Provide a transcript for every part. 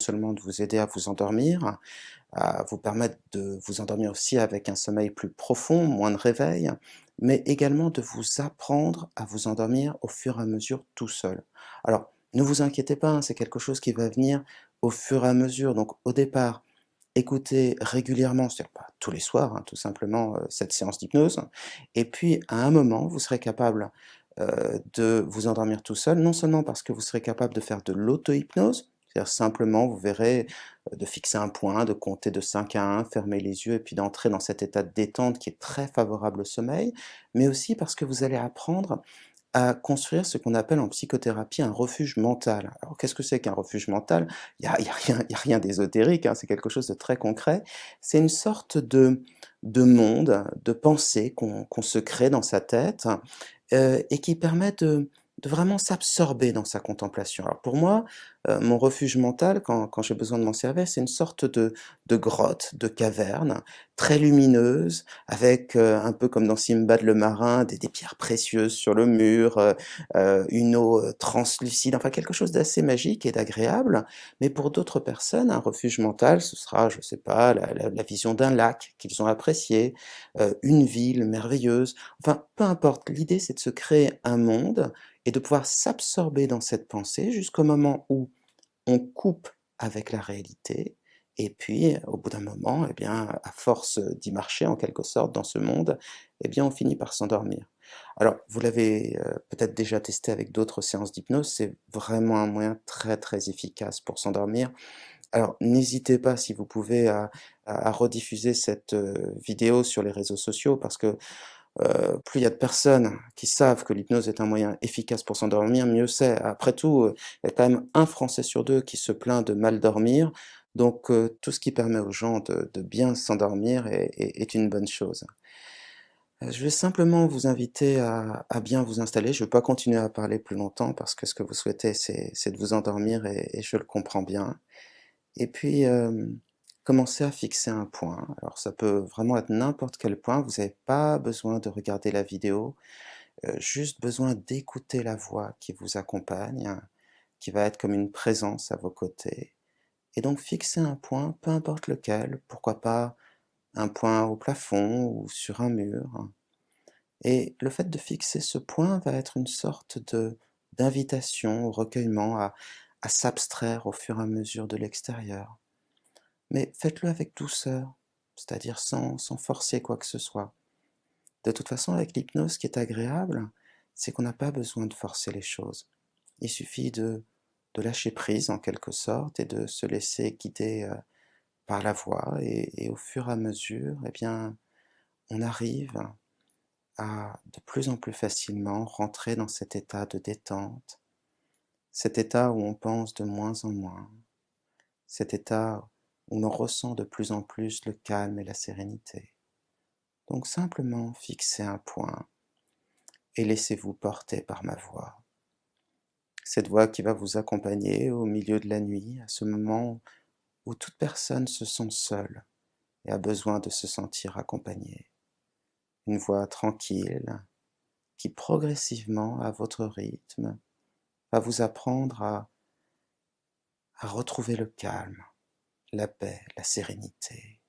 Seulement de vous aider à vous endormir, à vous permettre de vous endormir aussi avec un sommeil plus profond, moins de réveil, mais également de vous apprendre à vous endormir au fur et à mesure tout seul. Alors, ne vous inquiétez pas, hein, c'est quelque chose qui va venir au fur et à mesure. Donc au départ, écoutez régulièrement, c'est-à-dire pas tous les soirs, hein, tout simplement, cette séance d'hypnose et puis à un moment, vous serez capable, de vous endormir tout seul. Non seulement parce que vous serez capable de faire de l'auto-hypnose, c'est-à-dire simplement, vous verrez, de fixer un point, de compter de 5 à 1, fermer les yeux et puis d'entrer dans cet état de détente qui est très favorable au sommeil, mais aussi parce que vous allez apprendre à construire ce qu'on appelle en psychothérapie un refuge mental. Alors qu'est-ce que c'est qu'un refuge mental? Il y a rien d'ésotérique, hein, c'est quelque chose de très concret. C'est une sorte de monde, de pensée qu'on se crée dans sa tête, et qui permet de vraiment s'absorber dans sa contemplation. Alors pour moi, mon refuge mental, quand j'ai besoin de m'en servir, c'est une sorte de grotte, de caverne, très lumineuse, avec, un peu comme dans Simbad le marin, des pierres précieuses sur le mur, une eau, translucide, enfin quelque chose d'assez magique et d'agréable. Mais pour d'autres personnes, un refuge mental, ce sera, je sais pas, la vision d'un lac qu'ils ont apprécié, une ville merveilleuse, enfin peu importe. L'idée, c'est de se créer un monde et de pouvoir s'absorber dans cette pensée jusqu'au moment où on coupe avec la réalité et puis, au bout d'un moment, eh bien, à force, d'y marcher en quelque sorte dans ce monde, eh bien, on finit par s'endormir. Alors, vous l'avez, peut-être déjà testé avec d'autres séances d'hypnose, c'est vraiment un moyen très, très efficace pour s'endormir. Alors, n'hésitez pas si vous pouvez à rediffuser cette, vidéo sur les réseaux sociaux parce que plus il y a de personnes qui savent que l'hypnose est un moyen efficace pour s'endormir, mieux c'est. Après tout, il y a quand même un Français sur 2 qui se plaint de mal dormir, donc tout ce qui permet aux gens de bien s'endormir est une bonne chose. Je vais simplement vous inviter à bien vous installer. Je ne vais pas continuer à parler plus longtemps parce que ce que vous souhaitez, c'est de vous endormir et je le comprends bien. Et puis, commencez à fixer un point. Alors ça peut vraiment être n'importe quel point, vous n'avez pas besoin de regarder la vidéo, juste besoin d'écouter la voix qui vous accompagne, hein, qui va être comme une présence à vos côtés. Et donc fixez un point, peu importe lequel, pourquoi pas un point au plafond ou sur un mur. Hein. Et le fait de fixer ce point va être une sorte de d'invitation au recueillement, à s'abstraire au fur et à mesure de l'extérieur. Mais faites-le avec douceur, c'est-à-dire sans forcer quoi que ce soit. De toute façon, avec l'hypnose, ce qui est agréable, c'est qu'on n'a pas besoin de forcer les choses. Il suffit de lâcher prise en quelque sorte et de se laisser guider par la voix et au fur et à mesure, eh bien, on arrive à de plus en plus facilement rentrer dans cet état de détente, cet état où on pense de moins en moins, cet état où l'on ressent de plus en plus le calme et la sérénité. Donc simplement fixez un point et laissez-vous porter par ma voix. Cette voix qui va vous accompagner au milieu de la nuit, à ce moment où toute personne se sent seule et a besoin de se sentir accompagnée. Une voix tranquille qui progressivement, à votre rythme, va vous apprendre à retrouver le calme, la paix, la sérénité.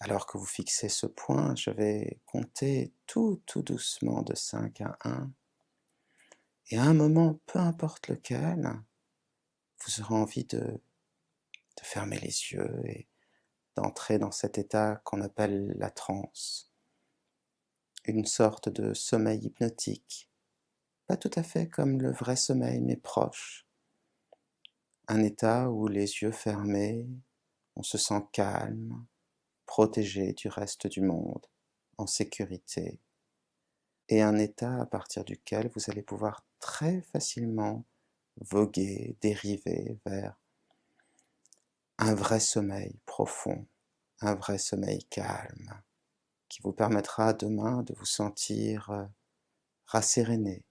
Alors que vous fixez ce point, je vais compter tout doucement de 5 à 1. Et à un moment, peu importe lequel, vous aurez envie de fermer les yeux et d'entrer dans cet état qu'on appelle la transe, une sorte de sommeil hypnotique, pas tout à fait comme le vrai sommeil, mais proche. Un état où les yeux fermés, on se sent calme, protégé du reste du monde, en sécurité, et un état à partir duquel vous allez pouvoir très facilement voguer, dériver vers un vrai sommeil profond, un vrai sommeil calme, qui vous permettra demain de vous sentir rasséréné,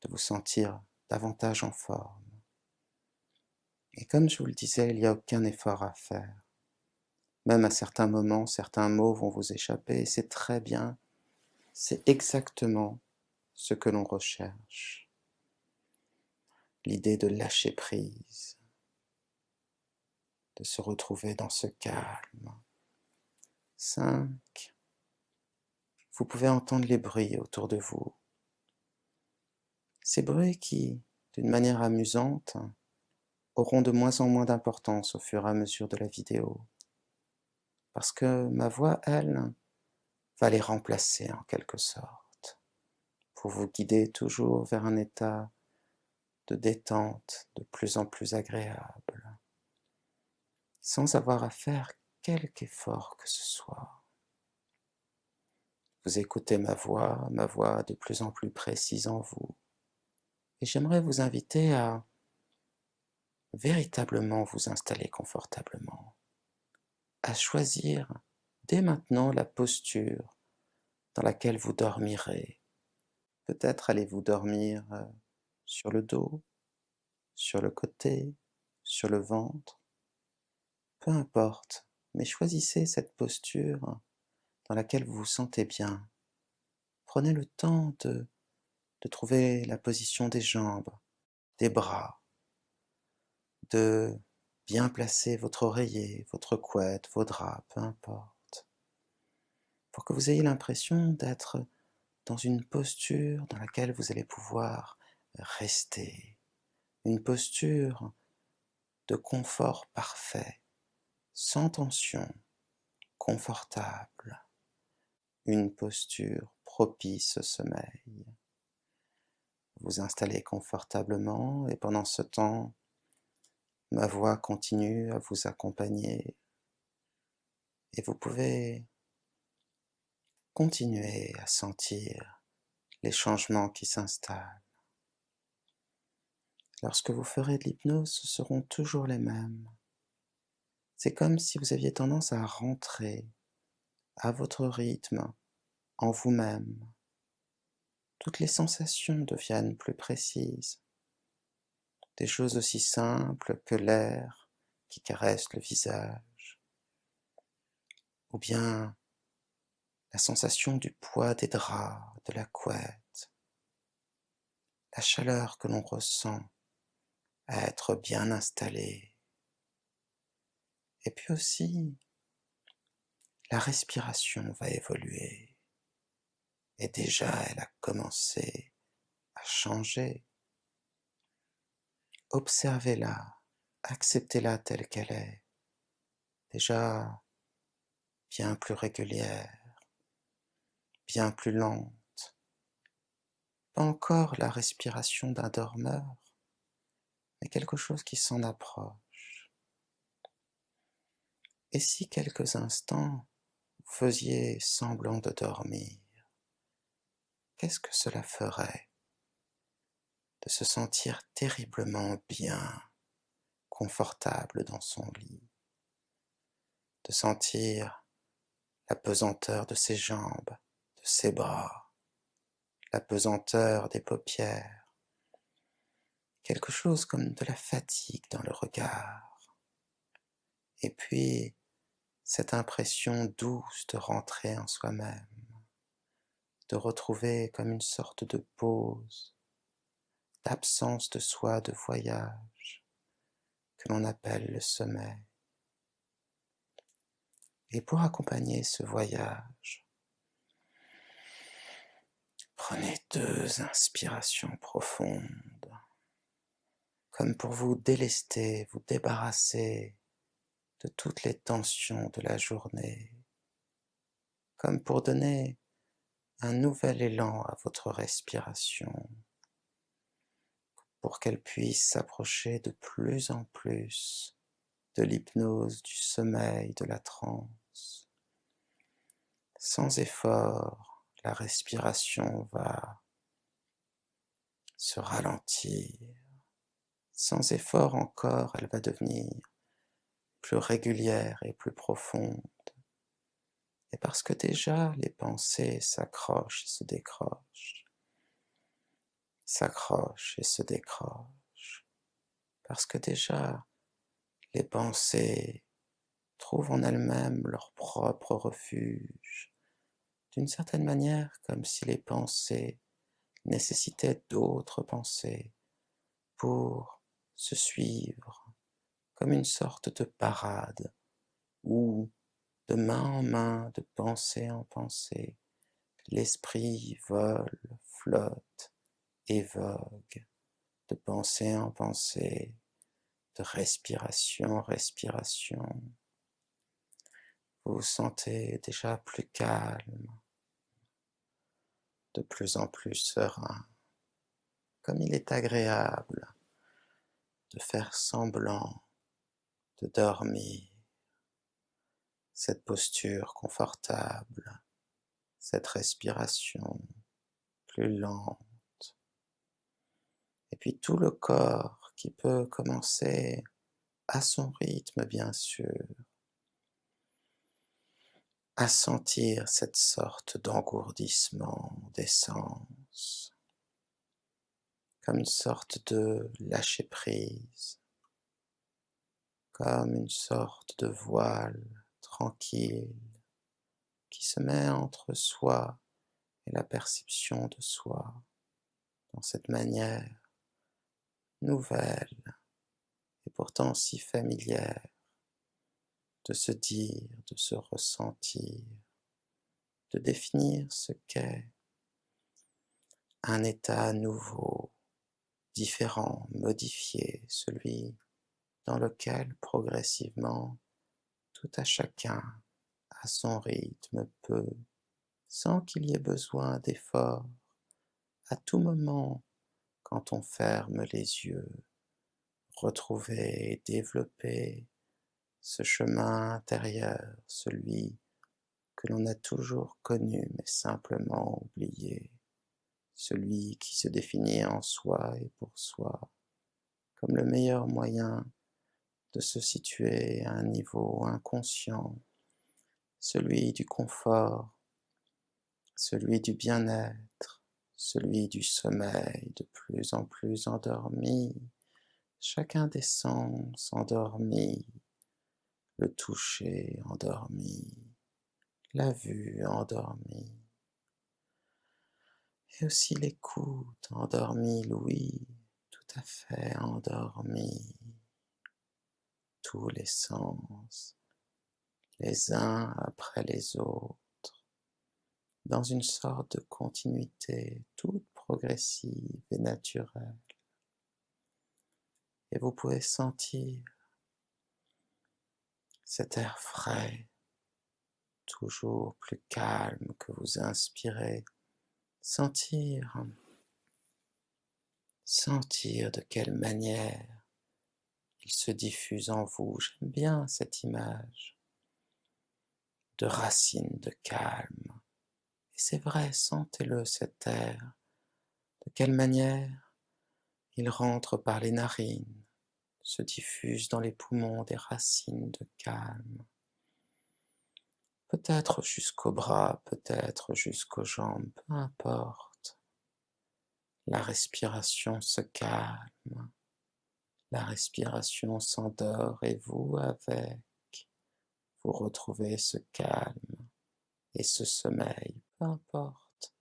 de vous sentir davantage en forme. Et comme je vous le disais, il n'y a aucun effort à faire. Même à certains moments, certains mots vont vous échapper, et c'est très bien, c'est exactement ce que l'on recherche. L'idée de lâcher prise, de se retrouver dans ce calme. 5. Vous pouvez entendre les bruits autour de vous. Ces bruits qui, d'une manière amusante, auront de moins en moins d'importance au fur et à mesure de la vidéo. Parce que ma voix, elle, va les remplacer en quelque sorte, pour vous guider toujours vers un état de détente de plus en plus agréable, sans avoir à faire quelque effort que ce soit. Vous écoutez ma voix de plus en plus précise en vous, et j'aimerais vous inviter à véritablement vous installer confortablement, à choisir dès maintenant la posture dans laquelle vous dormirez. Peut-être allez-vous dormir sur le dos, sur le côté, sur le ventre, peu importe, mais choisissez cette posture dans laquelle vous vous sentez bien. Prenez le temps de trouver la position des jambes, des bras, de bien placer votre oreiller, votre couette, vos draps, peu importe, pour que vous ayez l'impression d'être dans une posture dans laquelle vous allez pouvoir rester, une posture de confort parfait, sans tension, confortable, une posture propice au sommeil. Vous installez confortablement et pendant ce temps, ma voix continue à vous accompagner et vous pouvez continuer à sentir les changements qui s'installent. Lorsque vous ferez de l'hypnose, ce seront toujours les mêmes. C'est comme si vous aviez tendance à rentrer à votre rythme, en vous-même. Toutes les sensations deviennent plus précises. Des choses aussi simples que l'air qui caresse le visage, ou bien la sensation du poids des draps, de la couette, la chaleur que l'on ressent à être bien installé, et puis aussi la respiration va évoluer, et déjà elle a commencé à changer. Observez-la, acceptez-la telle qu'elle est, déjà bien plus régulière, bien plus lente, pas encore la respiration d'un dormeur, mais quelque chose qui s'en approche. Et si quelques instants vous faisiez semblant de dormir, qu'est-ce que cela ferait de se sentir terriblement bien, confortable dans son lit, de sentir la pesanteur de ses jambes, de ses bras, la pesanteur des paupières, quelque chose comme de la fatigue dans le regard, et puis cette impression douce de rentrer en soi-même, de retrouver comme une sorte de pause, d'absence de soi, de voyage, que l'on appelle le sommeil. Et pour accompagner ce voyage, prenez 2 inspirations profondes, comme pour vous délester, vous débarrasser de toutes les tensions de la journée, comme pour donner un nouvel élan à votre respiration, pour qu'elle puisse s'approcher de plus en plus de l'hypnose, du sommeil, de la transe. Sans effort, la respiration va se ralentir. Sans effort encore, elle va devenir plus régulière et plus profonde. Et parce que déjà les pensées s'accrochent et se décrochent, s'accrochent et se décrochent, parce que déjà les pensées trouvent en elles-mêmes leur propre refuge, d'une certaine manière comme si les pensées nécessitait d'autres pensées pour se suivre comme une sorte de parade où, de main en main, de pensée en pensée, l'esprit vole, flotte et vogue, de pensée en pensée, de respiration en respiration. Vous vous sentez déjà plus calme, de plus en plus serein, comme il est agréable de faire semblant de dormir, cette posture confortable, cette respiration plus lente, et puis tout le corps qui peut commencer à son rythme bien sûr, à sentir cette sorte d'engourdissement des sens, comme une sorte de lâcher-prise, comme une sorte de voile tranquille qui se met entre soi et la perception de soi, dans cette manière nouvelle et pourtant si familière de se dire, de se ressentir, de définir ce qu'est un état nouveau, différent, modifié, celui dans lequel progressivement tout à chacun, à son rythme, peut, sans qu'il y ait besoin d'effort, à tout moment, quand on ferme les yeux, retrouver et développer ce chemin intérieur, celui que l'on a toujours connu mais simplement oublié, celui qui se définit en soi et pour soi, comme le meilleur moyen de se situer à un niveau inconscient, celui du confort, celui du bien-être, celui du sommeil de plus en plus endormi, chacun des sens endormi, le toucher endormi, la vue endormie, et aussi l'écoute endormie, l'ouïe tout à fait endormie, tous les sens, les uns après les autres, dans une sorte de continuité toute progressive et naturelle. Et vous pouvez sentir cet air frais, toujours plus calme que vous inspirez, sentir de quelle manière il se diffuse en vous. J'aime bien cette image de racines de calme. Et c'est vrai, sentez-le cet air, de quelle manière il rentre par les narines, se diffuse dans les poumons des racines de calme. Peut-être jusqu'aux bras, peut-être jusqu'aux jambes, peu importe. La respiration se calme, la respiration s'endort et vous avec, vous retrouvez ce calme et ce sommeil, peu importe.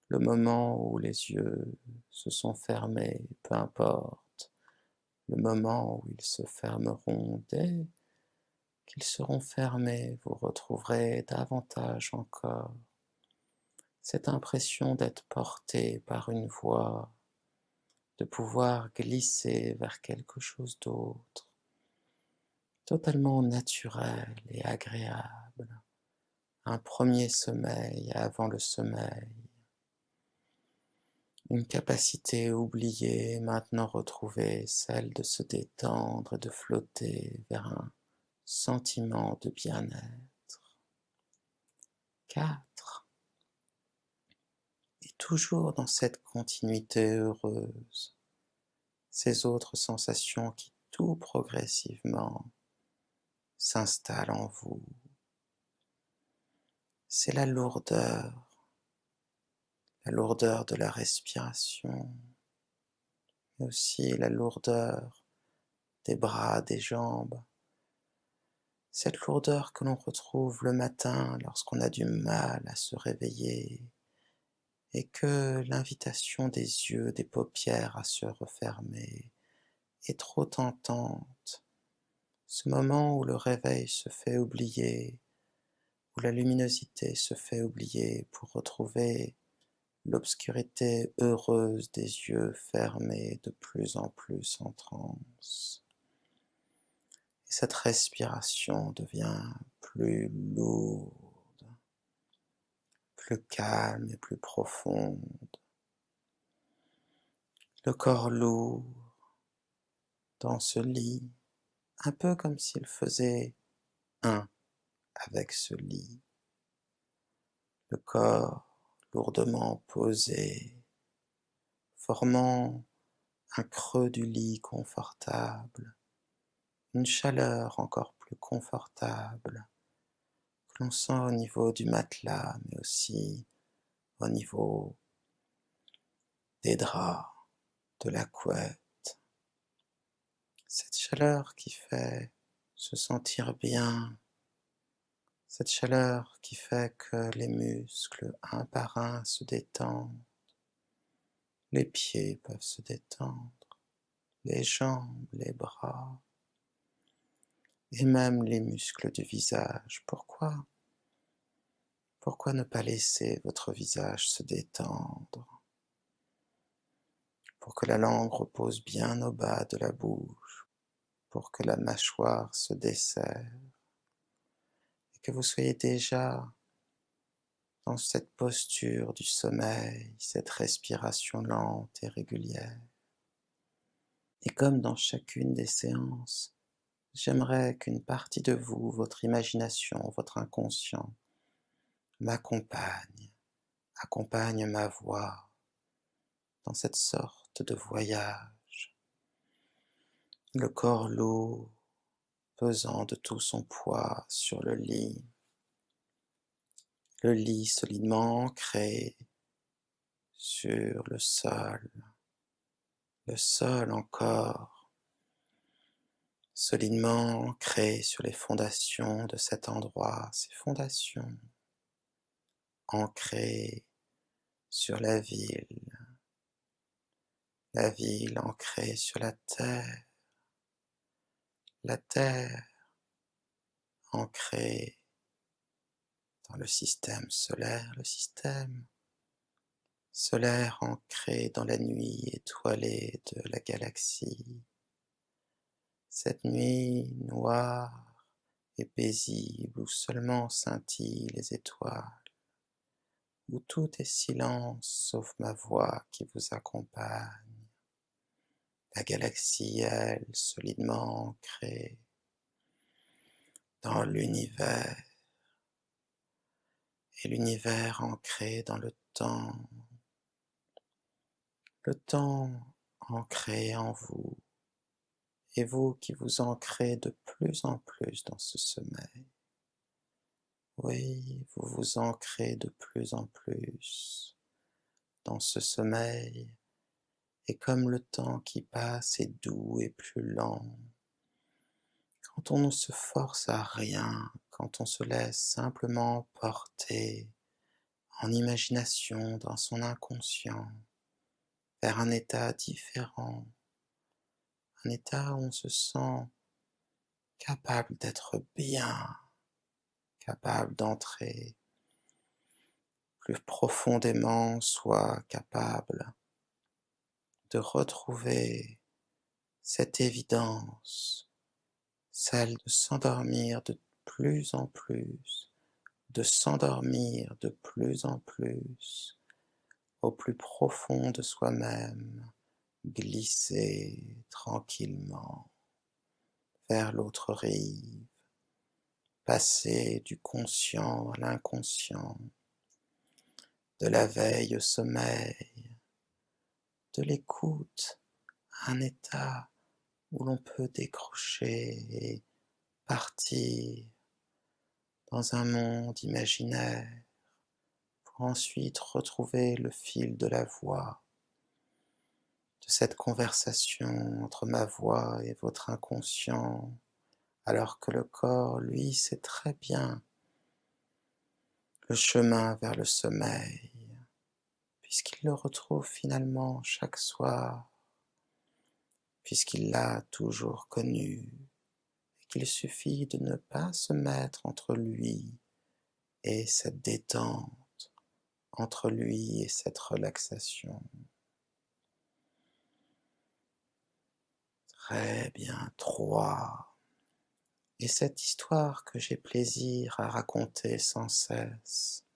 Le moment où les yeux se sont fermés, peu importe. Le moment où ils se fermeront, dès qu'ils seront fermés, vous retrouverez davantage encore cette impression d'être porté par une voix, de pouvoir glisser vers quelque chose d'autre, totalement naturel et agréable, un premier sommeil avant le sommeil, une capacité oubliée maintenant retrouvée, celle de se détendre et de flotter vers un sentiment de bien-être. 4. Et toujours dans cette continuité heureuse, ces autres sensations qui tout progressivement s'installent en vous. C'est la lourdeur de la respiration, mais aussi la lourdeur des bras, des jambes, cette lourdeur que l'on retrouve le matin lorsqu'on a du mal à se réveiller et que l'invitation des yeux, des paupières à se refermer est trop tentante. Ce moment où le réveil se fait oublier, où la luminosité se fait oublier pour retrouver l'obscurité heureuse des yeux fermés de plus en plus en transe. Et cette respiration devient plus lourde, plus calme et plus profonde. Le corps lourd dans ce lit, un peu comme s'il faisait un avec ce lit. Le corps lourdement posé, formant un creux du lit confortable, une chaleur encore plus confortable que l'on sent au niveau du matelas, mais aussi au niveau des draps, de la couette. Cette chaleur qui fait se sentir bien, cette chaleur qui fait que les muscles, un par un, se détendent, les pieds peuvent se détendre, les jambes, les bras, et même les muscles du visage. Pourquoi? Pourquoi ne pas laisser votre visage se détendre pour que la langue repose bien au bas de la bouche, pour que la mâchoire se desserre et que vous soyez déjà dans cette posture du sommeil, cette respiration lente et régulière. Et comme dans chacune des séances, j'aimerais qu'une partie de vous, votre imagination, votre inconscient, m'accompagne, accompagne ma voix dans cette sorte de voyage. Le corps lourd, pesant de tout son poids sur le lit solidement ancré sur le sol encore, solidement ancré sur les fondations de cet endroit, ces fondations ancrées sur la ville ancrée sur la terre ancrée dans le système solaire ancré dans la nuit étoilée de la galaxie, cette nuit noire et paisible où seulement scintillent les étoiles, où tout est silence sauf ma voix qui vous accompagne, la galaxie, elle, solidement ancrée dans l'univers, et l'univers ancré dans le temps ancré en vous, et vous qui vous ancrez de plus en plus dans ce sommeil. Oui, vous vous ancrez de plus en plus dans ce sommeil, et comme le temps qui passe est doux et plus lent, quand on ne se force à rien, quand on se laisse simplement porter en imagination dans son inconscient vers un état différent, un état où on se sent capable d'être bien, capable d'entrer plus profondément, soit capable de retrouver cette évidence, celle de s'endormir de plus en plus, de s'endormir de plus en plus, au plus profond de soi-même, glisser tranquillement vers l'autre rive, passer du conscient à l'inconscient, de la veille au sommeil, de l'écoute à un état où l'on peut décrocher et partir dans un monde imaginaire pour ensuite retrouver le fil de la voix, de cette conversation entre ma voix et votre inconscient, alors que le corps, lui, sait très bien le chemin vers le sommeil, puisqu'il le retrouve finalement chaque soir, puisqu'il l'a toujours connu, et qu'il suffit de ne pas se mettre entre lui et cette détente, entre lui et cette relaxation. Très bien, 3. Et cette histoire que j'ai plaisir à raconter sans cesse,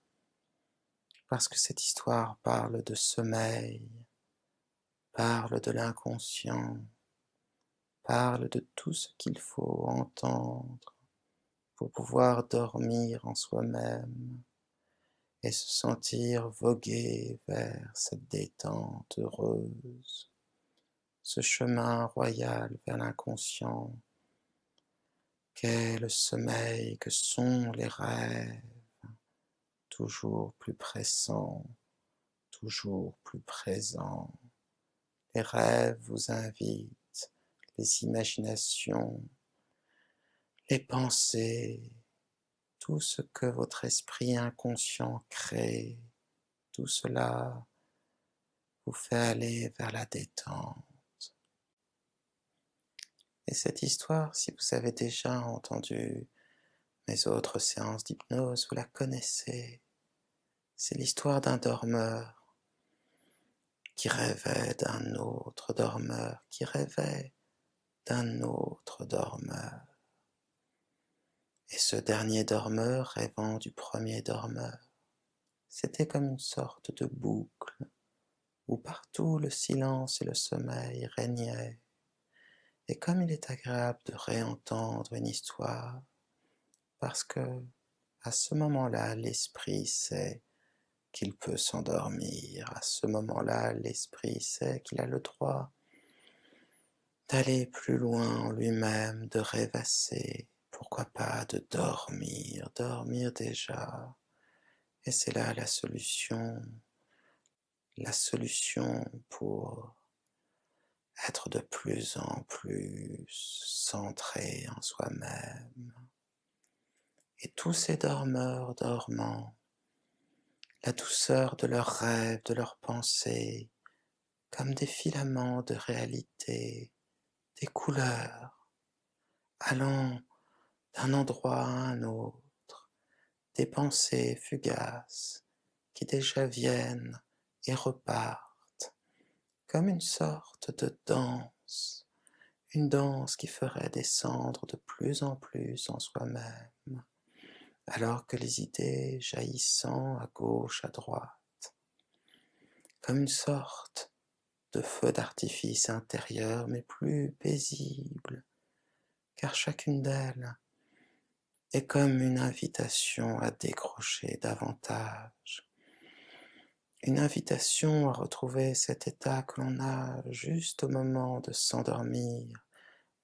parce que cette histoire parle de sommeil, parle de l'inconscient, parle de tout ce qu'il faut entendre pour pouvoir dormir en soi-même et se sentir voguer vers cette détente heureuse, ce chemin royal vers l'inconscient qu'est le sommeil, que sont les rêves, toujours plus pressants, toujours plus présents. Les rêves vous invitent, les imaginations, les pensées, tout ce que votre esprit inconscient crée, tout cela vous fait aller vers la détente. Et cette histoire, si vous avez déjà entendu mes autres séances d'hypnose, vous la connaissez. C'est l'histoire d'un dormeur qui rêvait d'un autre dormeur, qui rêvait d'un autre dormeur. Et ce dernier dormeur rêvant du premier dormeur, c'était comme une sorte de boucle où partout le silence et le sommeil régnaient. Et comme il est agréable de réentendre une histoire, parce que à ce moment-là, l'esprit sait qu'il peut s'endormir. À ce moment-là, l'esprit sait qu'il a le droit d'aller plus loin en lui-même, de rêvasser, pourquoi pas de dormir, dormir déjà. Et c'est là la solution pour être de plus en plus centré en soi-même. Et tous ces dormeurs dormants, la douceur de leurs rêves, de leurs pensées, comme des filaments de réalité, des couleurs, allant d'un endroit à un autre, des pensées fugaces qui déjà viennent et repartent, comme une sorte de danse, une danse qui ferait descendre de plus en plus en soi-même, alors que les idées jaillissant à gauche, à droite, comme une sorte de feu d'artifice intérieur, mais plus paisible, car chacune d'elles est comme une invitation à décrocher davantage, une invitation à retrouver cet état que l'on a juste au moment de s'endormir,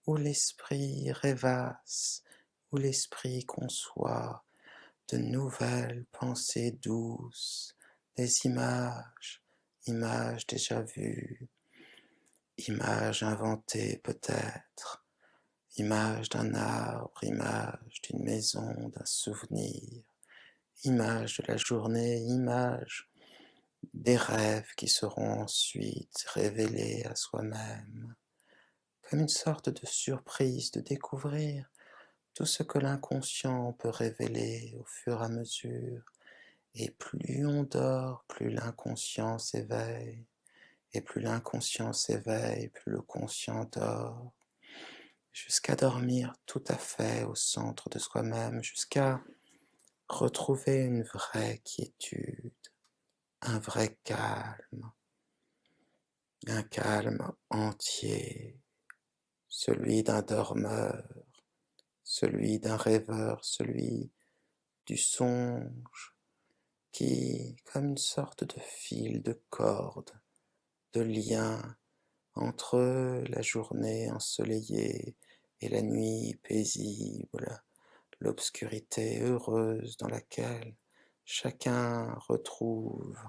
où l'esprit rêvasse, où l'esprit conçoit de nouvelles pensées douces, des images, images déjà vues, images inventées peut-être, images d'un arbre, images d'une maison, d'un souvenir, images de la journée, images des rêves qui seront ensuite révélés à soi-même, comme une sorte de surprise de découvrir tout ce que l'inconscient peut révéler au fur et à mesure. Et plus on dort, plus l'inconscient s'éveille. Et plus l'inconscient s'éveille, plus le conscient dort. Jusqu'à dormir tout à fait au centre de soi-même, jusqu'à retrouver une vraie quiétude, un vrai calme, un calme entier, celui d'un dormeur, celui d'un rêveur, celui du songe, qui, comme une sorte de fil, de corde, de lien entre la journée ensoleillée et la nuit paisible, l'obscurité heureuse dans laquelle chacun retrouve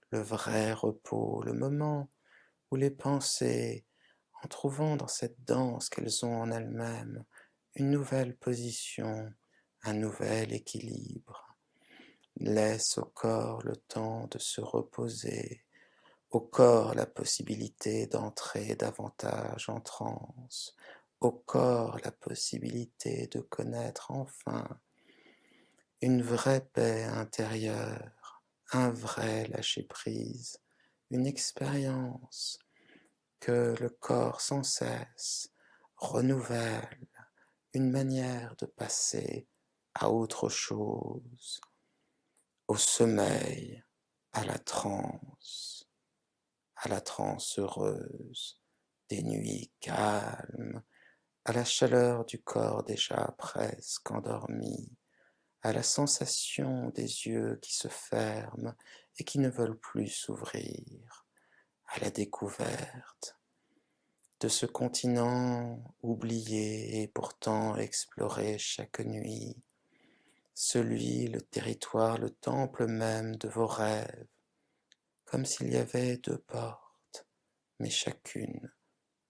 le vrai repos, le moment où les pensées, en trouvant dans cette danse qu'elles ont en elles-mêmes une nouvelle position, un nouvel équilibre, laissent au corps le temps de se reposer, au corps la possibilité d'entrer davantage en transe, au corps la possibilité de connaître enfin une vraie paix intérieure, un vrai lâcher-prise, une expérience que le corps sans cesse renouvelle, une manière de passer à autre chose, au sommeil, à la transe heureuse, des nuits calmes, à la chaleur du corps déjà presque endormi, à la sensation des yeux qui se ferment et qui ne veulent plus s'ouvrir, à la découverte de ce continent oublié et pourtant exploré chaque nuit, celui, le territoire, le temple même de vos rêves, comme s'il y avait deux portes, mais chacune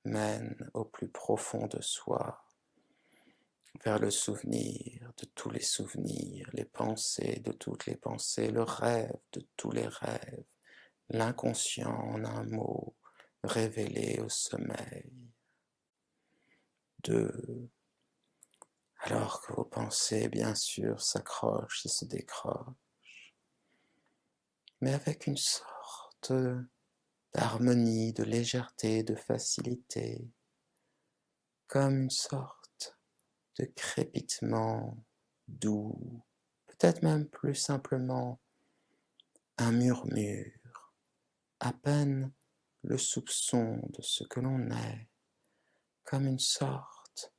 mène au plus profond de soi, vers le souvenir de tous les souvenirs, les pensées de toutes les pensées, le rêve de tous les rêves, l'inconscient en un mot, révélé au sommeil. 2. Alors que vos pensées, bien sûr, s'accrochent et se décrochent, mais avec une sorte d'harmonie, de légèreté, de facilité, comme une sorte de crépitement doux, peut-être même plus simplement un murmure, à peine le soupçon de ce que l'on est, comme une sorte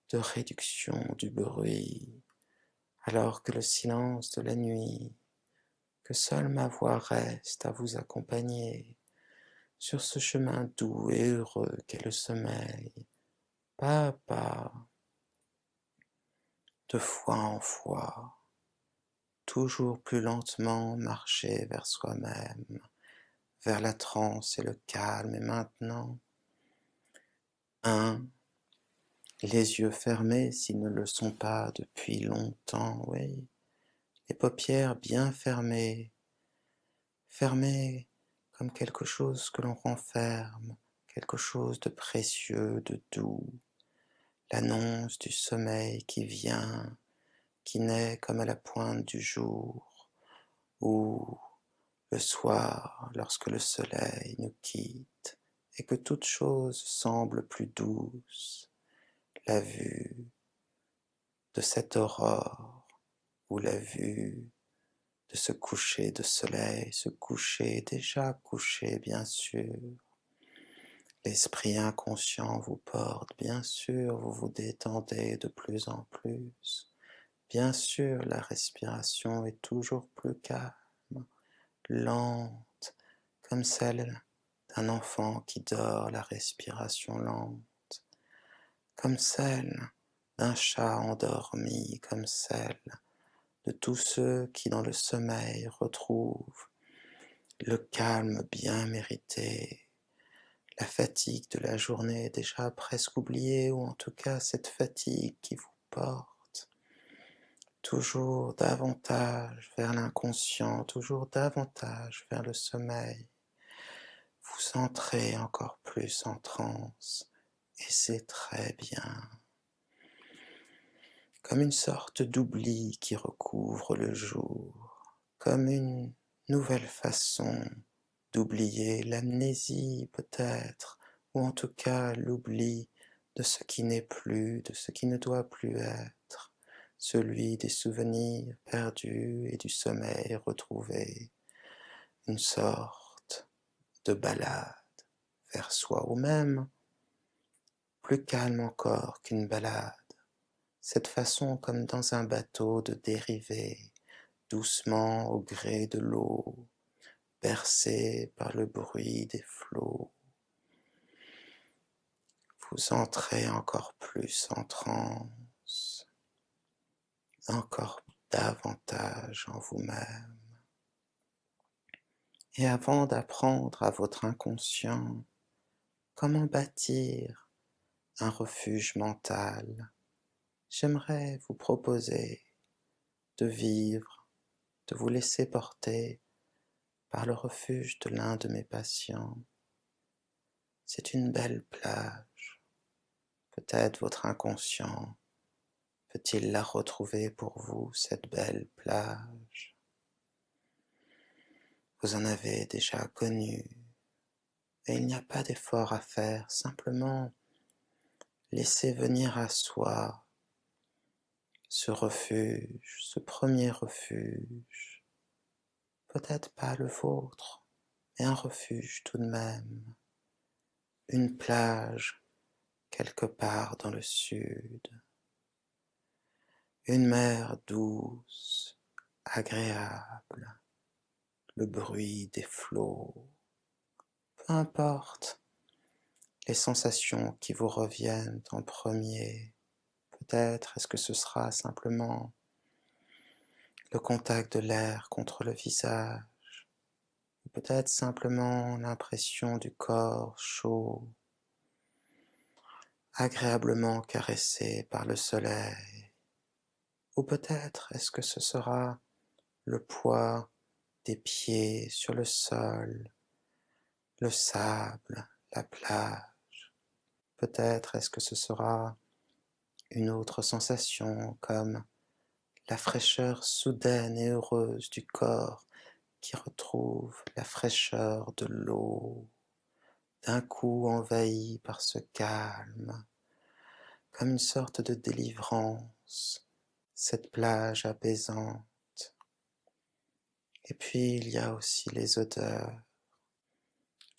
de réduction du bruit, alors que le silence de la nuit, que seule ma voix reste à vous accompagner sur ce chemin doux et heureux qu'est le sommeil, pas à pas, de fois en fois, toujours plus lentement marcher vers soi-même, vers la transe et le calme, et maintenant, 1, les yeux fermés s'ils ne le sont pas depuis longtemps, oui, les paupières bien fermées, fermées comme quelque chose que l'on renferme, quelque chose de précieux, de doux, l'annonce du sommeil qui vient, qui naît comme à la pointe du jour, ou le soir, lorsque le soleil nous quitte, et que toute chose semble plus douce, la vue de cette aurore, ou la vue de ce coucher de soleil, ce coucher déjà couché bien sûr. L'esprit inconscient vous porte, bien sûr, vous vous détendez de plus en plus. Bien sûr, la respiration est toujours plus calme, lente, comme celle d'un enfant qui dort, la respiration lente, comme celle d'un chat endormi, comme celle de tous ceux qui dans le sommeil retrouvent le calme bien mérité, la fatigue de la journée déjà presque oubliée, ou en tout cas cette fatigue qui vous porte toujours davantage vers l'inconscient, toujours davantage vers le sommeil. Vous entrez encore plus en transe, et c'est très bien. Comme une sorte d'oubli qui recouvre le jour, comme une nouvelle façon d'oublier, l'amnésie peut-être, ou en tout cas l'oubli de ce qui n'est plus, de ce qui ne doit plus être, celui des souvenirs perdus et du sommeil retrouvé, une sorte de balade vers soi, ou même plus calme encore qu'une balade, cette façon comme dans un bateau de dériver doucement au gré de l'eau, bercé par le bruit des flots. Vous entrez encore plus en transe, encore davantage en vous-même. Et avant d'apprendre à votre inconscient comment bâtir un refuge mental, j'aimerais vous proposer de vivre, de vous laisser porter par le refuge de l'un de mes patients. C'est une belle plage. Peut-être votre inconscient peut-il la retrouver pour vous, cette belle plage. Vous en avez déjà connu, et il n'y a pas d'effort à faire, simplement laissez venir à soi ce refuge, ce premier refuge, peut-être pas le vôtre, mais un refuge tout de même, une plage quelque part dans le sud, une mer douce, agréable, le bruit des flots, peu importe les sensations qui vous reviennent en premier. Peut-être est-ce que ce sera simplement le contact de l'air contre le visage, ou peut-être simplement l'impression du corps chaud, agréablement caressé par le soleil, ou peut-être est-ce que ce sera le poids des pieds sur le sol, le sable, la plage. Peut-être est-ce que ce sera une autre sensation comme la fraîcheur soudaine et heureuse du corps qui retrouve la fraîcheur de l'eau, d'un coup envahi par ce calme, comme une sorte de délivrance, cette plage apaisante. Et puis il y a aussi les odeurs,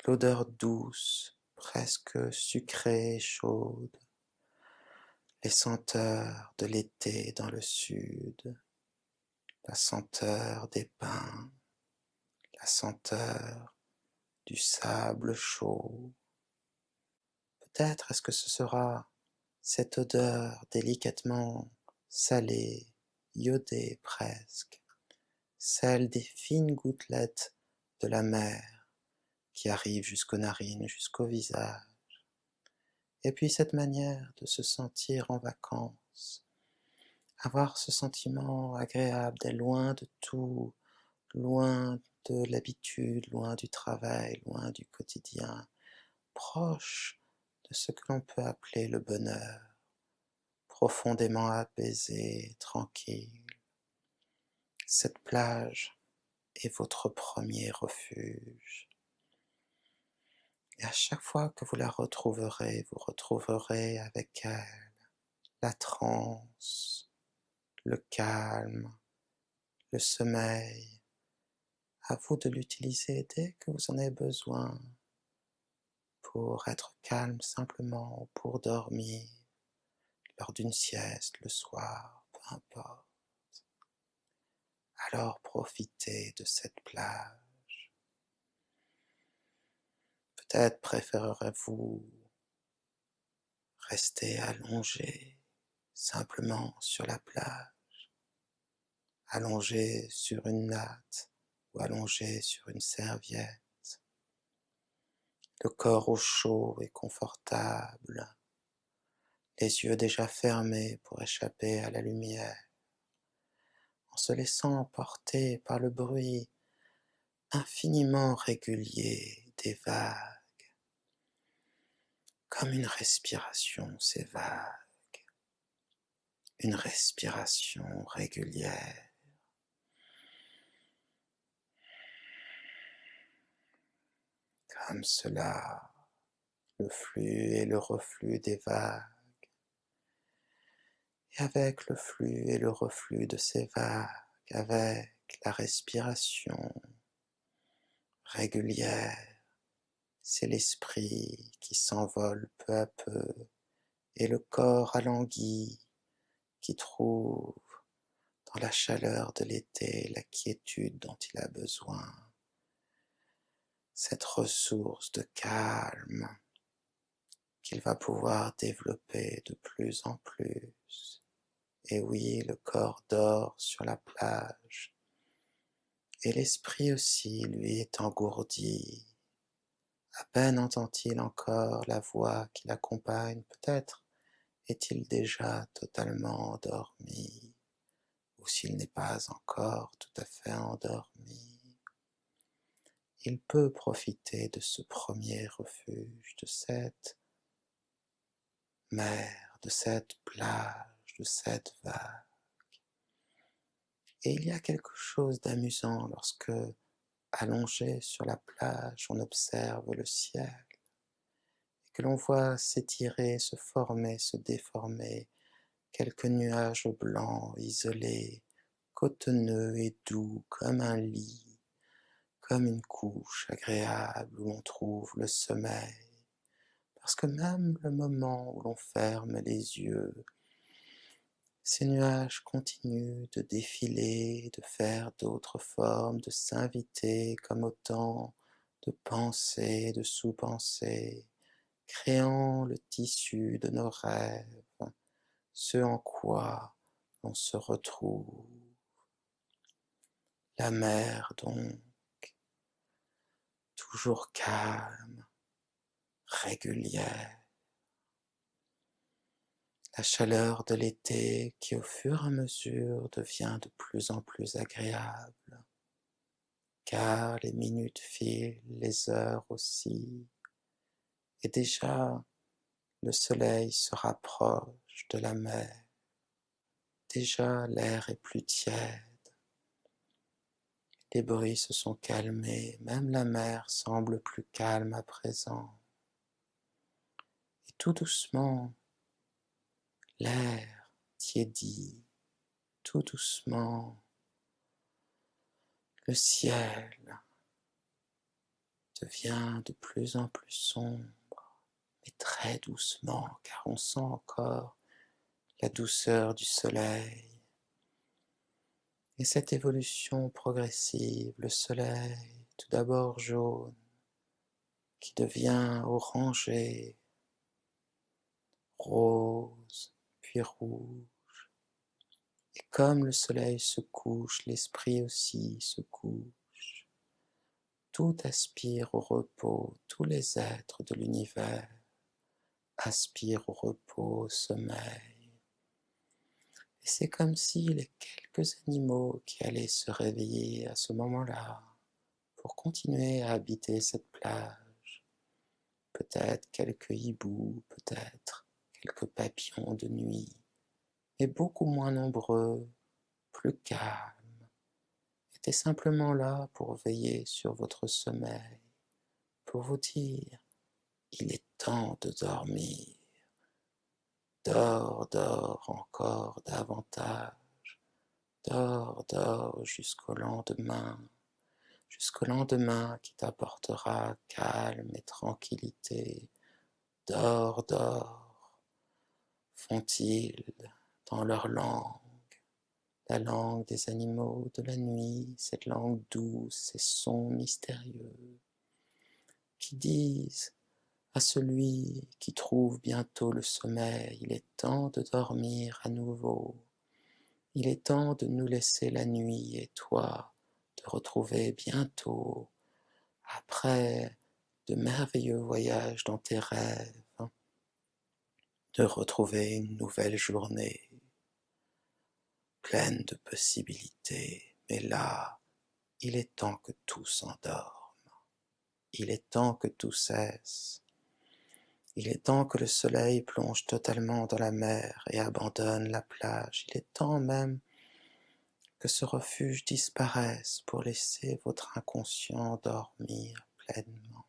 l'odeur douce, presque sucrée et chaude, les senteurs de l'été dans le sud, la senteur des pins, la senteur du sable chaud. Peut-être est-ce que ce sera cette odeur délicatement salée, iodée presque, celle des fines gouttelettes de la mer qui arrivent jusqu'aux narines, jusqu'au visage. Et puis cette manière de se sentir en vacances, avoir ce sentiment agréable d'être loin de tout, loin de l'habitude, loin du travail, loin du quotidien, proche de ce que l'on peut appeler le bonheur, profondément apaisé, tranquille. Cette plage est votre premier refuge. Et à chaque fois que vous la retrouverez, vous retrouverez avec elle la transe, le calme, le sommeil. À vous de l'utiliser dès que vous en avez besoin pour être calme simplement, ou pour dormir, lors d'une sieste le soir, peu importe. Alors profitez de cette plage. Peut-être préférerez-vous rester allongé simplement sur la plage, allongé sur une natte ou allongé sur une serviette, le corps au chaud et confortable, les yeux déjà fermés pour échapper à la lumière, en se laissant emporter par le bruit infiniment régulier des vagues, comme une respiration, ces vagues, une respiration régulière. Comme cela, le flux et le reflux des vagues, et avec le flux et le reflux de ces vagues, avec la respiration régulière, c'est l'esprit qui s'envole peu à peu, et le corps alangui qui trouve dans la chaleur de l'été la quiétude dont il a besoin, cette ressource de calme qu'il va pouvoir développer de plus en plus. Et oui, le corps dort sur la plage, et l'esprit aussi, lui, est engourdi. À peine entend-il encore la voix qui l'accompagne, peut-être est-il déjà totalement endormi, ou s'il n'est pas encore tout à fait endormi. il peut profiter de ce premier refuge, de cette mer, de cette plage, de cette vague. Et il y a quelque chose d'amusant lorsque, allongé sur la plage, on observe le ciel et que l'on voit s'étirer, se former, se déformer quelques nuages blancs, isolés, cotonneux et doux comme un lit, comme une couche agréable où l'on trouve le sommeil. Parce que même le moment où l'on ferme les yeux, ces nuages continuent de défiler, de faire d'autres formes, de s'inviter comme autant de pensées, de sous-pensées, créant le tissu de nos rêves, ce en quoi on se retrouve. La mer donc, toujours calme, régulière. La chaleur de l'été qui au fur et à mesure devient de plus en plus agréable, car les minutes filent, les heures aussi, et déjà le soleil se rapproche de la mer, déjà l'air est plus tiède, les bruits se sont calmés, même la mer semble plus calme à présent, et tout doucement l'air tiédit, tout doucement le ciel devient de plus en plus sombre, mais très doucement, car on sent encore la douceur du soleil. Et cette évolution progressive, le soleil, tout d'abord jaune, qui devient orangé, rose, puis rouge. Et comme le soleil se couche, l'esprit aussi se couche. Tout aspire au repos, tous les êtres de l'univers aspirent au repos, au sommeil. Et c'est comme si les quelques animaux qui allaient se réveiller à ce moment-là pour continuer à habiter cette plage, peut-être quelques hiboux, peut-être quelques papillons de nuit, mais beaucoup moins nombreux, plus calmes, étaient simplement là pour veiller sur votre sommeil, pour vous dire « il est temps de dormir ». Dors, dors encore davantage, dors, dors jusqu'au lendemain qui t'apportera calme et tranquillité. Dors, dors, font-ils dans leur langue, la langue des animaux de la nuit, cette langue douce, ces sons mystérieux, qui disent à celui qui trouve bientôt le sommeil, il est temps de dormir à nouveau, il est temps de nous laisser la nuit et toi de retrouver bientôt, après de merveilleux voyages dans tes rêves, de retrouver une nouvelle journée pleine de possibilités. Mais là, il est temps que tout s'endorme, il est temps que tout cesse. Il est temps que le soleil plonge totalement dans la mer et abandonne la plage. Il est temps même que ce refuge disparaisse pour laisser votre inconscient dormir pleinement.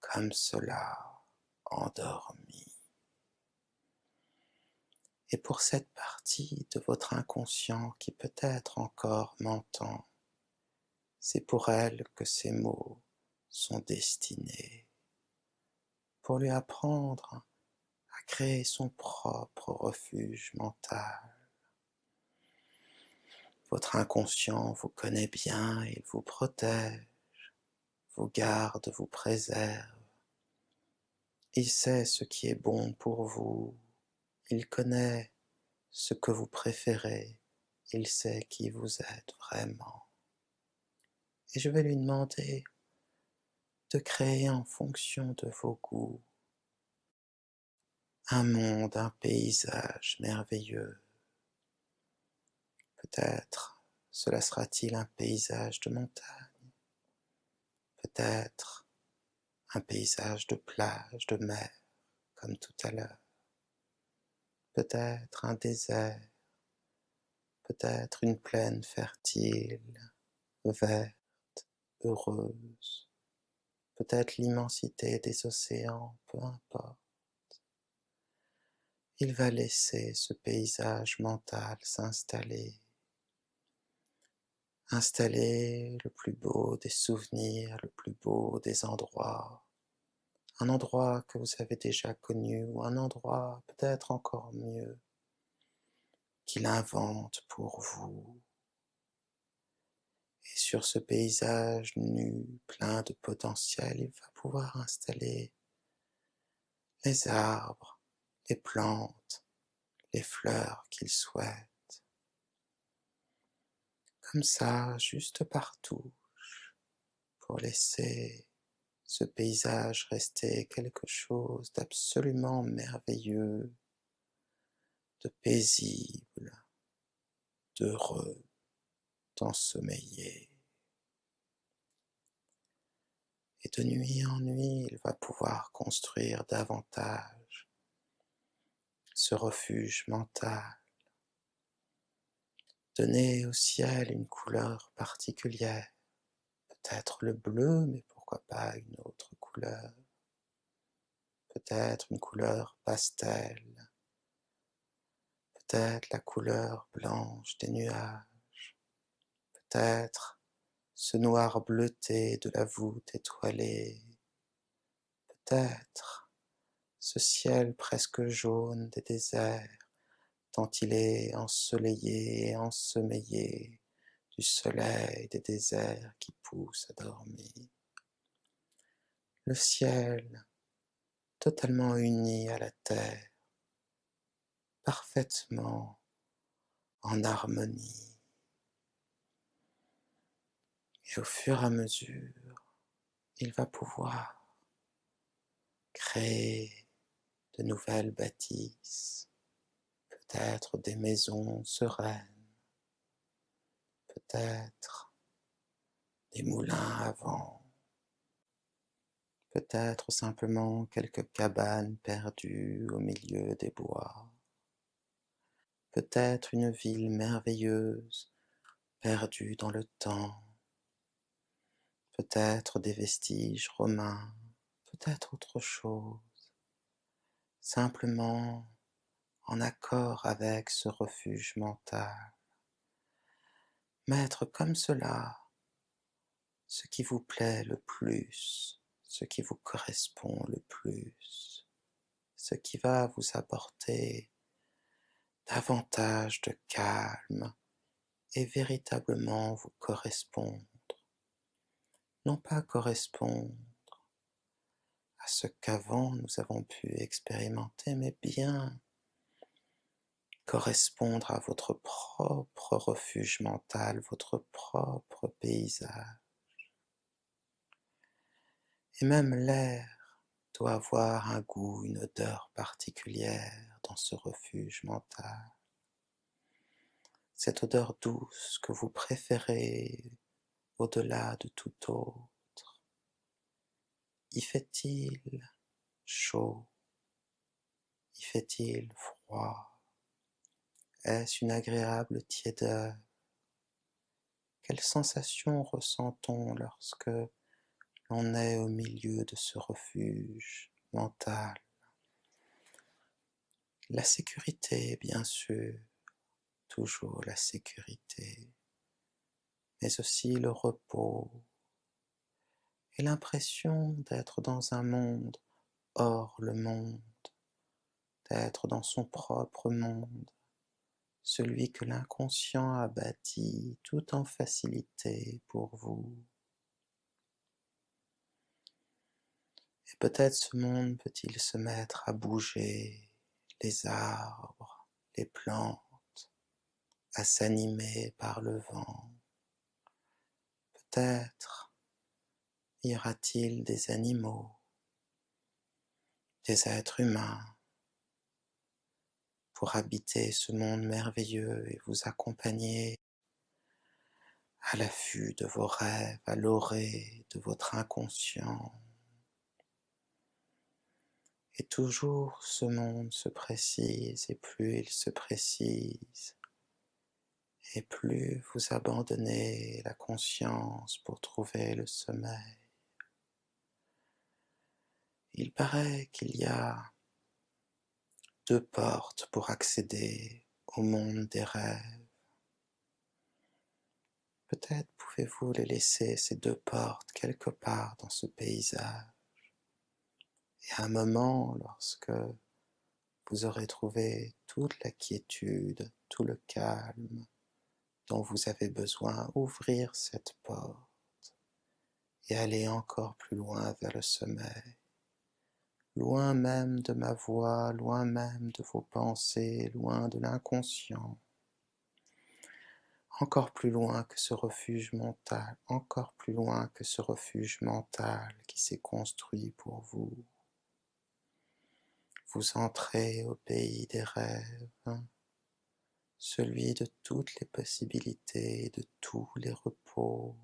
Comme cela, endormi. Et pour cette partie de votre inconscient qui peut-être encore m'entend, c'est pour elle que ces mots sont destinés, pour lui apprendre à créer son propre refuge mental. Votre inconscient vous connaît bien, il vous protège, vous garde, vous préserve. Il sait ce qui est bon pour vous, il connaît ce que vous préférez, il sait qui vous êtes vraiment. Et je vais lui demander de créer en fonction de vos goûts un monde, un paysage merveilleux. Peut-être cela sera-t-il un paysage de montagne, peut-être un paysage de plage, de mer, comme tout à l'heure, peut-être un désert, peut-être une plaine fertile, verte, heureuse, peut-être l'immensité des océans, peu importe. Il va laisser ce paysage mental installer le plus beau des souvenirs, le plus beau des endroits, un endroit que vous avez déjà connu ou un endroit peut-être encore mieux qu'il invente pour vous. Et sur ce paysage nu, plein de potentiel, il va pouvoir installer les arbres, les plantes, les fleurs qu'il souhaite. Comme ça, juste partout, pour laisser ce paysage rester quelque chose d'absolument merveilleux, de paisible, d'heureux, d'ensommeillé. Et de nuit en nuit, il va pouvoir construire davantage ce refuge mental, donner au ciel une couleur particulière, peut-être le bleu, mais pourquoi pas une autre couleur, peut-être une couleur pastel, peut-être la couleur blanche des nuages, peut-être ce noir bleuté de la voûte étoilée, peut-être ce ciel presque jaune des déserts, tant il est ensoleillé et ensommeillé du soleil des déserts qui poussent à dormir. Le ciel totalement uni à la terre, parfaitement en harmonie. Et au fur et à mesure, il va pouvoir créer de nouvelles bâtisses, peut-être des maisons sereines, peut-être des moulins à vent, peut-être simplement quelques cabanes perdues au milieu des bois, peut-être une ville merveilleuse perdue dans le temps, peut-être des vestiges romains, peut-être autre chose, simplement en accord avec ce refuge mental. Mettre comme cela ce qui vous plaît le plus, ce qui vous correspond le plus, ce qui va vous apporter davantage de calme et véritablement vous correspondre. Non pas correspondre à ce qu'avant nous avons pu expérimenter, mais bien correspondre à votre propre refuge mental, votre propre paysage. Et même l'air doit avoir un goût, une odeur particulière dans ce refuge mental. Cette odeur douce que vous préférez au-delà de tout autre. Y fait-il chaud? Y fait-il froid? Est-ce une agréable tiédeur? Quelle sensation ressent-on lorsque l'on est au milieu de ce refuge mental? La sécurité, bien sûr, toujours la sécurité, mais aussi le repos et l'impression d'être dans un monde hors le monde, d'être dans son propre monde, celui que l'inconscient a bâti tout en facilité pour vous. Et peut-être ce monde peut-il se mettre à bouger, les arbres, les plantes, à s'animer par le vent. Peut-être y aura-t-il des animaux, des êtres humains, pour habiter ce monde merveilleux et vous accompagner à l'affût de vos rêves, à l'orée de votre inconscient. Et toujours ce monde se précise, et plus il se précise, et plus vous abandonnez la conscience pour trouver le sommeil. Il paraît qu'il y a 2 portes pour accéder au monde des rêves. Peut-être pouvez-vous les laisser, ces 2 portes, quelque part dans ce paysage. Et à un moment, lorsque vous aurez trouvé toute la quiétude, tout le calme dont vous avez besoin, ouvrir cette porte et aller encore plus loin vers le sommeil, loin même de ma voix, loin même de vos pensées, loin de l'inconscient, encore plus loin que ce refuge mental, encore plus loin que ce refuge mental qui s'est construit pour vous. Vous entrez au pays des rêves, celui de toutes les possibilités, de tous les repos,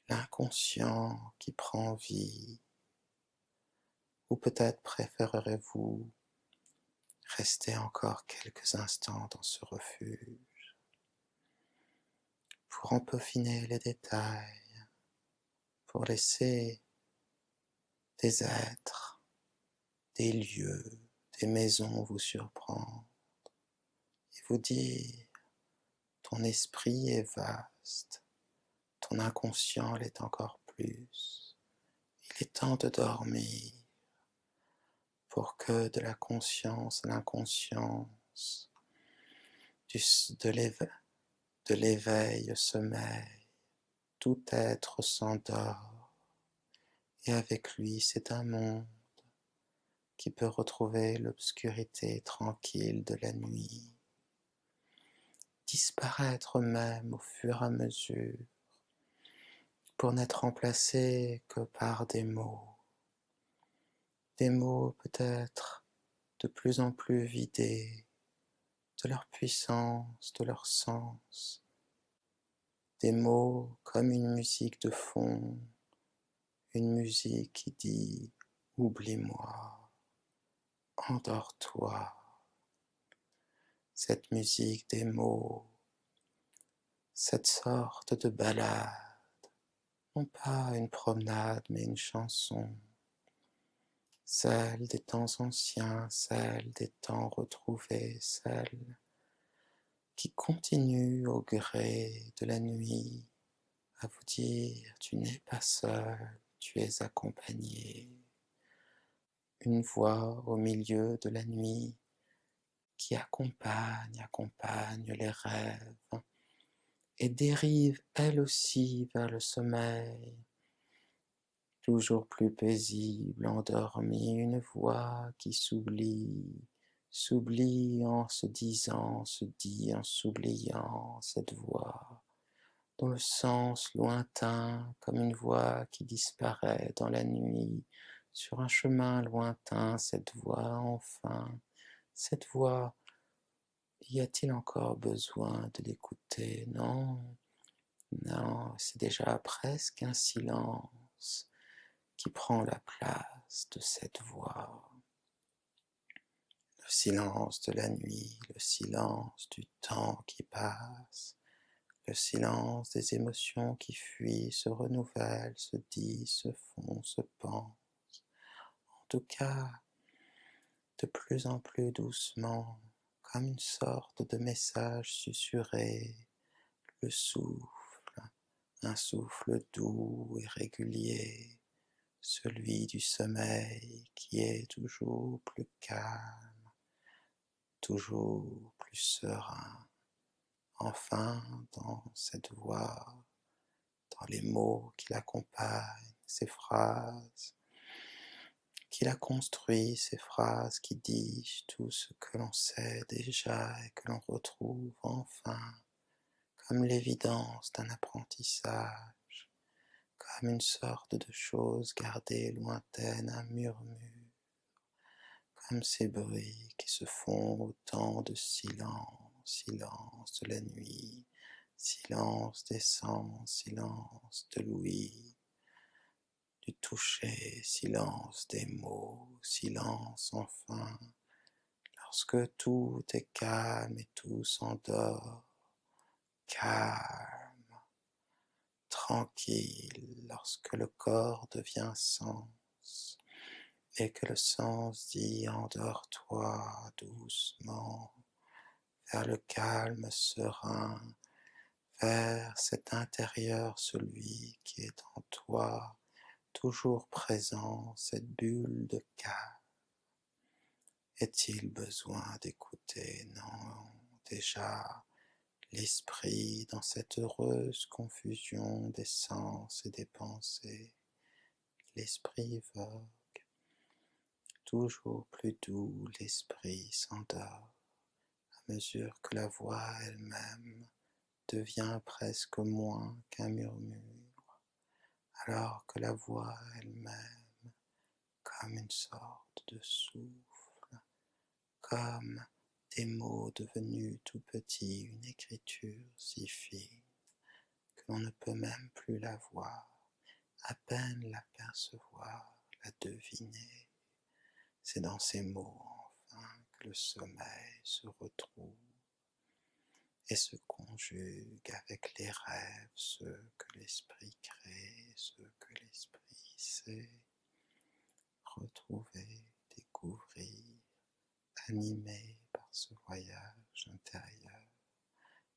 l'inconscient qui prend vie. Ou peut-être préférerez-vous rester encore quelques instants dans ce refuge pour en peaufiner les détails, pour laisser des êtres, des lieux, des maisons vous surprendre et vous dire: ton esprit est vaste, ton inconscient l'est encore plus. Il est temps de dormir pour que de la conscience à l'inconscience, de l'éveil au sommeil, tout être s'endort, et avec lui c'est un monde qui peut retrouver l'obscurité tranquille de la nuit, disparaître même au fur et à mesure, pour n'être remplacé que par des mots peut-être de plus en plus vidés de leur puissance, de leur sens, des mots comme une musique de fond, une musique qui dit: oublie-moi, endors-toi. Cette musique des mots, cette sorte de ballade, non pas une promenade mais une chanson, celle des temps anciens, celle des temps retrouvés, celle qui continue au gré de la nuit à vous dire: tu n'es pas seul, tu es accompagné. Une voix au milieu de la nuit qui accompagne les rêves et dérive elle aussi vers le sommeil, toujours plus paisible, endormie, une voix qui s'oublie en se disant, se dit en s'oubliant, cette voix dont le sens lointain, comme une voix qui disparaît dans la nuit, sur un chemin lointain, cette voix enfin, cette voix, y a-t-il encore besoin de l'écouter? Non, non, c'est déjà presque un silence qui prend la place de cette voix. Le silence de la nuit, le silence du temps qui passe, le silence des émotions qui fuient, se renouvellent, se disent, se font, se pensent. En tout cas, de plus en plus doucement, comme une sorte de message susurré, le souffle, un souffle doux et régulier, celui du sommeil qui est toujours plus calme, toujours plus serein. Enfin, dans cette voix, dans les mots qui l'accompagnent, ces phrases qu'il a construit, ces phrases qui disent tout ce que l'on sait déjà et que l'on retrouve enfin comme l'évidence d'un apprentissage, comme une sorte de chose gardée lointaine, un murmure, comme ces bruits qui se font au temps de silence, silence de la nuit, silence des sens, silence de l'ouïe, du toucher, silence des mots, silence enfin, lorsque tout est calme et tout s'endort, calme, tranquille, lorsque le corps devient sens, et que le sens dit endors-toi doucement, vers le calme serein, vers cet intérieur, celui qui est en toi, toujours présent, cette bulle de calme. Est-il besoin d'écouter? Non, déjà, l'esprit dans cette heureuse confusion des sens et des pensées, l'esprit vogue, toujours plus doux, l'esprit s'endort, à mesure que la voix elle-même devient presque moins qu'un murmure, alors que la voix elle-même, comme une sorte de souffle, comme des mots devenus tout petits, une écriture si fine que l'on ne peut même plus la voir, à peine l'apercevoir, la deviner. C'est dans ces mots, enfin, que le sommeil se retrouve et se conjugue avec les rêves, ceux que l'esprit crée, ceux que l'esprit sait retrouver, découvrir, animé par ce voyage intérieur,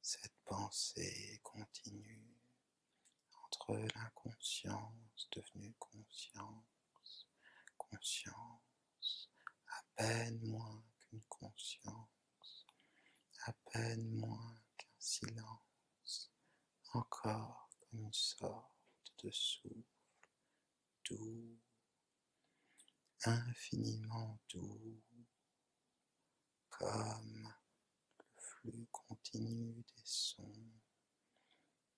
cette pensée continue entre l'inconscience devenue conscience, conscience, à peine moins qu'une conscience, à peine moins qu'un silence, encore comme une sorte de souffle doux, infiniment doux, comme le flux continu des sons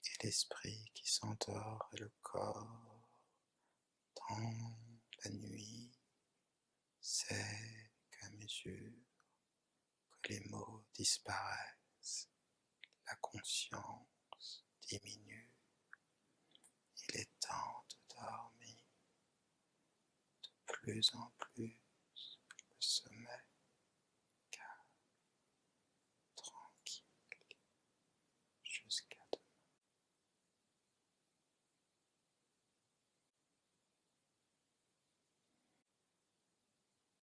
et l'esprit qui s'endort et le corps dans la nuit sait qu'à mesure que les mots disparaissent, la conscience diminue. Il est temps de dormir. De plus en plus, le sommeil